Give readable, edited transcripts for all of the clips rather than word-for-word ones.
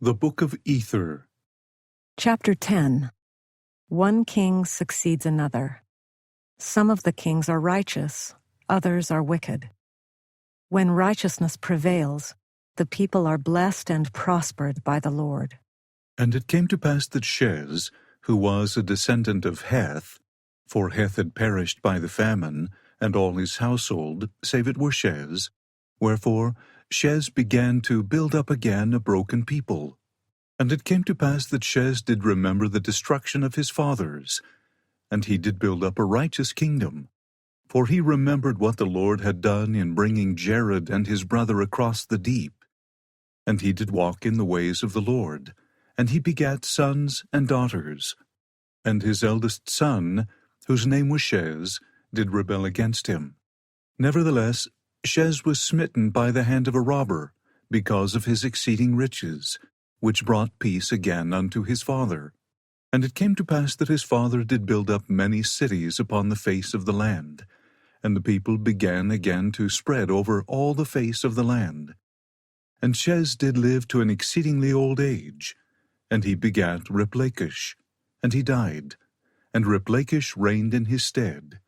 The Book of Ether. Chapter 10. One king succeeds another. Some of the kings are righteous, others are wicked. When righteousness prevails, the people are blessed and prospered by the Lord. And it came to pass that Shez, who was a descendant of Heth, for Heth had perished by the famine, and all his household, save it were Shez, wherefore Shez began to build up again a broken people. And it came to pass that Shez did remember the destruction of his fathers, and he did build up a righteous kingdom. For he remembered what the Lord had done in bringing Jared and his brother across the deep. And he did walk in the ways of the Lord, and he begat sons and daughters. And his eldest son, whose name was Shez, did rebel against him. Nevertheless, Shez was smitten by the hand of a robber, because of his exceeding riches, which brought peace again unto his father. And it came to pass that his father did build up many cities upon the face of the land, and the people began again to spread over all the face of the land. And Shez did live to an exceedingly old age, and he begat Riplakish, and he died, and Riplakish reigned in his stead.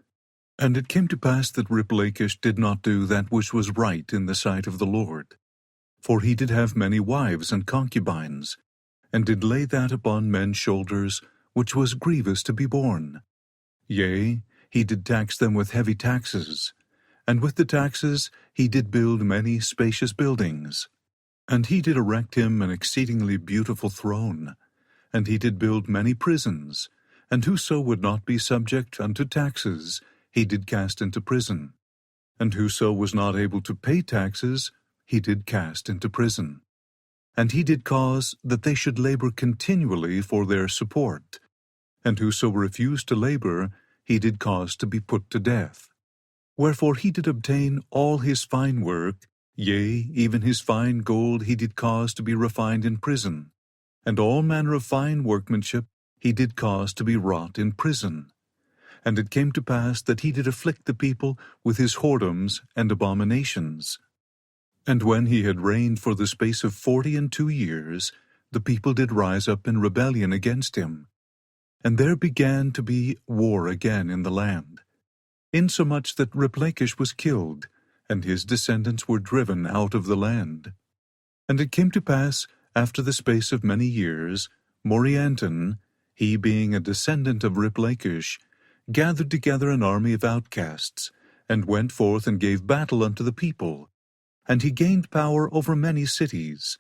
And it came to pass that Riplakish did not do that which was right in the sight of the Lord, for he did have many wives and concubines, and did lay that upon men's shoulders which was grievous to be borne. Yea, he did tax them with heavy taxes, and with the taxes he did build many spacious buildings. And he did erect him an exceedingly beautiful throne, and he did build many prisons, and whoso would not be subject unto taxes he did cast into prison, and whoso was not able to pay taxes he did cast into prison. And he did cause that they should labor continually for their support, and whoso refused to labor he did cause to be put to death. Wherefore he did obtain all his fine work, yea, even his fine gold he did cause to be refined in prison, and all manner of fine workmanship he did cause to be wrought in prison. And it came to pass that he did afflict the people with his whoredoms and abominations. And when he had reigned for the space of 42 years, the people did rise up in rebellion against him. And there began to be war again in the land, insomuch that Riplakish was killed, and his descendants were driven out of the land. And it came to pass, after the space of many years, Morianton, he being a descendant of Riplakish, gathered together an army of outcasts, and went forth and gave battle unto the people. And he gained power over many cities,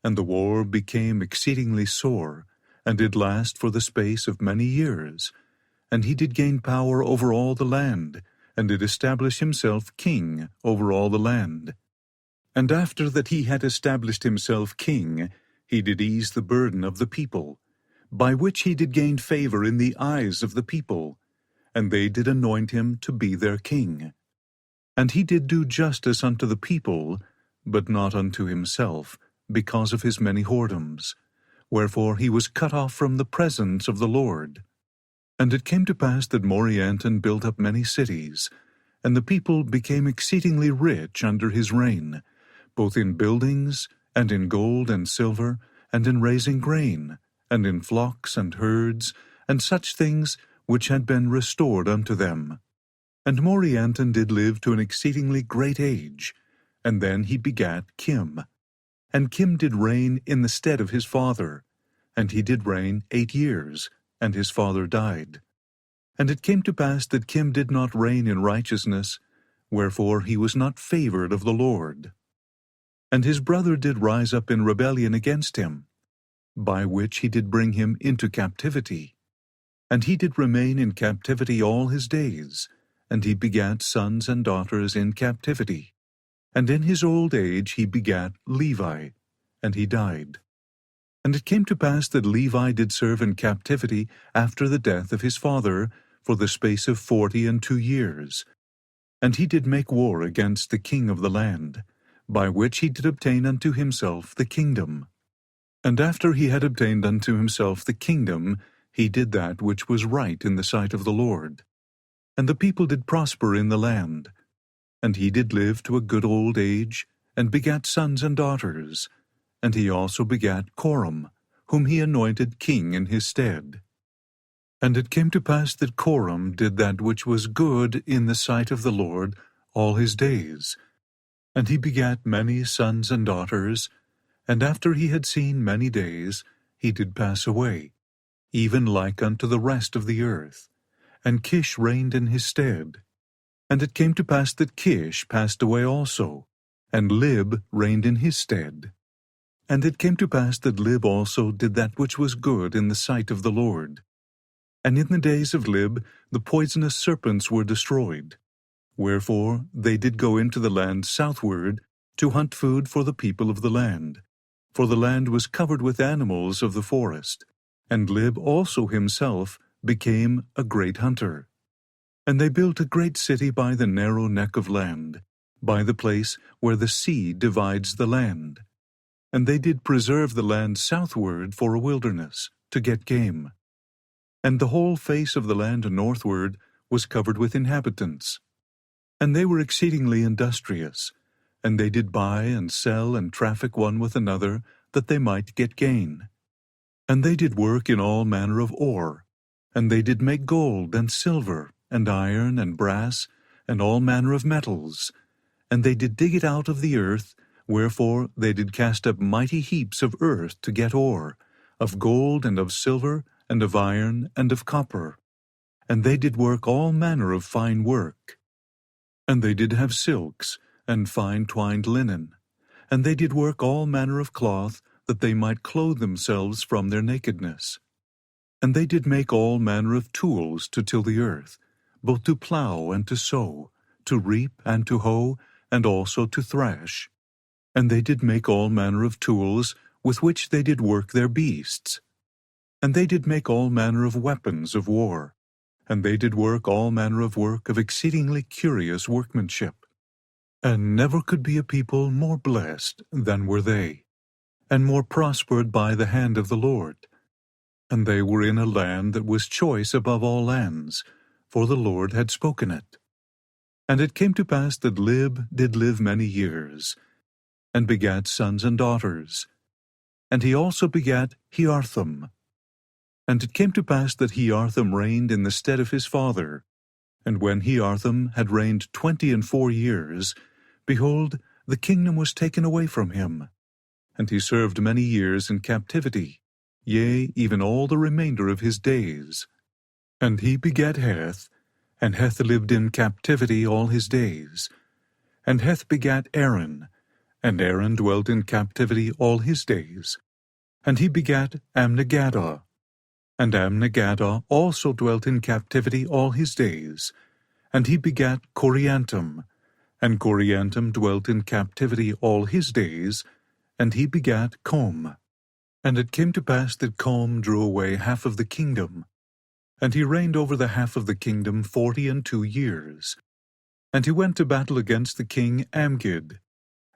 and the war became exceedingly sore, and did last for the space of many years. And he did gain power over all the land, and did establish himself king over all the land. And after that he had established himself king, he did ease the burden of the people, by which he did gain favor in the eyes of the people, and they did anoint him to be their king. And he did do justice unto the people, but not unto himself, because of his many whoredoms. Wherefore he was cut off from the presence of the Lord. And it came to pass that Morianton built up many cities, and the people became exceedingly rich under his reign, both in buildings, and in gold and silver, and in raising grain, and in flocks and herds, and such things which had been restored unto them. And Morianton did live to an exceedingly great age, and then he begat Kim. And Kim did reign in the stead of his father, and he did reign 8 years, and his father died. And it came to pass that Kim did not reign in righteousness, wherefore he was not favored of the Lord. And his brother did rise up in rebellion against him, by which he did bring him into captivity. And he did remain in captivity all his days, and he begat sons and daughters in captivity. And in his old age he begat Levi, and he died. And it came to pass that Levi did serve in captivity after the death of his father for the space of 42 years. And he did make war against the king of the land, by which he did obtain unto himself the kingdom. And after he had obtained unto himself the kingdom, he did that which was right in the sight of the Lord. And the people did prosper in the land. And he did live to a good old age, and begat sons and daughters. and he also begat Coram, whom he anointed king in his stead. And it came to pass that Coram did that which was good in the sight of the Lord all his days. And he begat many sons and daughters, and after he had seen many days, he did pass away, even like unto the rest of the earth. And Kish reigned in his stead. And it came to pass that Kish passed away also, and Lib reigned in his stead. And it came to pass that Lib also did that which was good in the sight of the Lord. And in the days of Lib the poisonous serpents were destroyed. Wherefore they did go into the land southward to hunt food for the people of the land. For the land was covered with animals of the forest. And Lib also himself became a great hunter. And they built a great city by the narrow neck of land, by the place where the sea divides the land. And they did preserve the land southward for a wilderness, to get game. And the whole face of the land northward was covered with inhabitants. And they were exceedingly industrious, and they did buy and sell and traffic one with another, that they might get gain. And they did work in all manner of ore, and they did make gold and silver, and iron and brass, and all manner of metals. And they did dig it out of the earth, wherefore they did cast up mighty heaps of earth to get ore, of gold and of silver, and of iron and of copper. And they did work all manner of fine work. And they did have silks, and fine twined linen. And they did work all manner of cloth, that they might clothe themselves from their nakedness. And they did make all manner of tools to till the earth, both to plough and to sow, to reap and to hoe, and also to thrash. And they did make all manner of tools, with which they did work their beasts. And they did make all manner of weapons of war. And they did work all manner of work of exceedingly curious workmanship. And never could be a people more blessed than were they, and more prospered by the hand of the Lord. And they were in a land that was choice above all lands, for the Lord had spoken it. And it came to pass that Lib did live many years, and begat sons and daughters. And he also begat Heartham. And it came to pass that Heartham reigned in the stead of his father. And when Heartham had reigned 24 years, behold, the kingdom was taken away from him. And he served many years in captivity, yea, even all the remainder of his days. And he begat Heth, and Heth lived in captivity all his days. And Heth begat Aaron, and Aaron dwelt in captivity all his days. And he begat Amnigaddah. And Amnigaddah also dwelt in captivity all his days. And he begat Coriantum. And Coriantum dwelt in captivity all his days. And he begat Com. And it came to pass that Com drew away half of the kingdom. And he reigned over the half of the kingdom 42 years. And he went to battle against the king Amgid.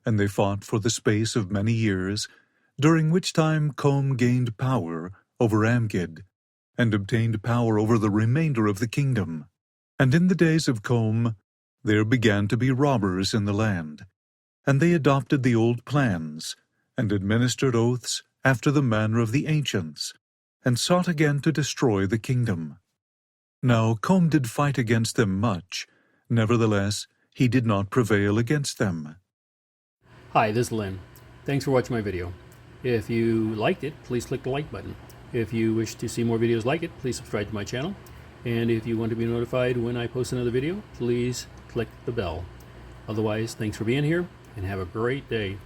And they fought for the space of many years, during which time Com gained power over Amgid, and obtained power over the remainder of the kingdom. And in the days of Com there began to be robbers in the land, and they adopted the old plans, and administered oaths after the manner of the ancients, and sought again to destroy the kingdom. Now Com did fight against them much, nevertheless he did not prevail against them. Hi, this is Lynn. Thanks for watching my video. If you liked it, please click the like button. If you wish to see more videos like it, please subscribe to my channel. And if you want to be notified when I post another video, please click the bell. Otherwise, thanks for being here, and have a great day.